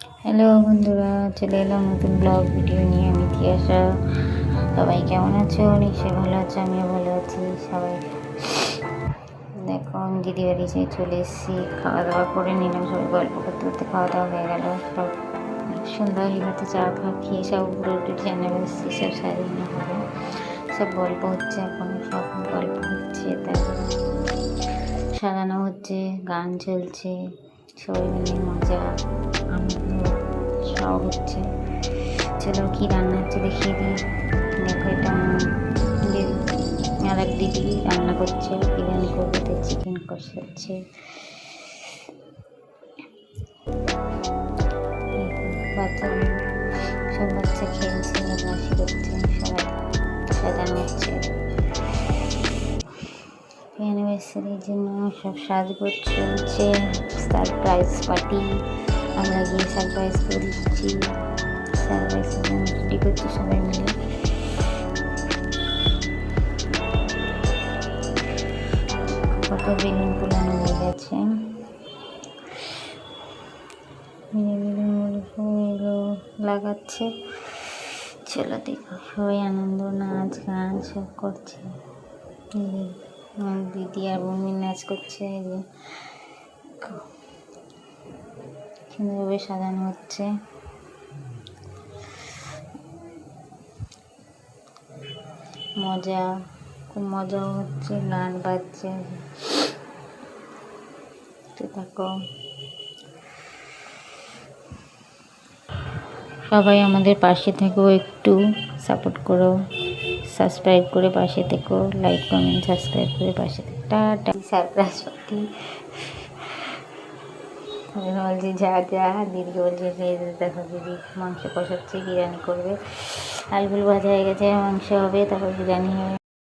Hello বন্ধুরা, চলে এলাম নতুন ব্লগ ভিডিও নিয়ে। আমি তিয়াশা। সবাই কেমন আছো? নিশ্চয়ই ভালো আছো, আমিও ভালো আছি। সবাই দেখো, আমি দিদি বাড়ি চলে এসেছি। খাওয়া দাওয়া করে নিলাম, সবাই গল্প করতে করতে খাওয়া দাওয়া হয়ে গেল। সব সন্ধ্যা হয়ে গেছে, চা খেয়ে সব উপরে উঠে জানাবে এসেছি, সব সাজিয়ে হবে। সব গল্প হচ্ছে, এখন সব গল্প হচ্ছে, তারপরে সাজানো হচ্ছে, গান চলছে, সবাই মিলে মজা আনন্দ সব হচ্ছে। চলো কি রান্না হচ্ছে দেখিয়ে দিই। দেখো, এটা আর এক দিদি রান্না করছে, বিরিয়ানি করবে, তো চিকেন কষাচ্ছে। বাচ্চা সব বাচ্চা খেলছে, হাসি করছে, সবাই সাজানো হচ্ছে। অ্যানিভার্সারির জন্য সব সাজগোজ চলছে, সারপ্রাইজ পার্টি। আমরা গিয়ে সারপ্রাইজ করে দিচ্ছি, সারপ্রাইজের জন্য রেডি করছি সবাই মিলে। কত বেলুন ফুলানো হয়ে গেছে, বেলুনগুলো লাগাচ্ছে। চলো দেখো, সবাই আনন্দ, নাচ গান সব করছে। দিদি আর মম্মি নাচ করছে, সুন্দরভাবে সাজানো হচ্ছে। মজা, খুব মজাও হচ্ছে, গান বাজছে। থাকো, সবাই আমাদের পাশে থেকো, একটু সাপোর্ট করো, সাবস্ক্রাইব করে পাশে থেকো, লাইক কমেন্ট সাবস্ক্রাইব করে পাশে থেকো। টাটা। সারপ্রাইজ পার্টি বলছি যা যা, দিদিকে বলছে দেখো দিদি মাংস কষাচ্ছে, বিরিয়ানি করবে, আলুগুলো ভাজা হয়ে গেছে, মাংস হবে, তারপর বিরিয়ানি হবে।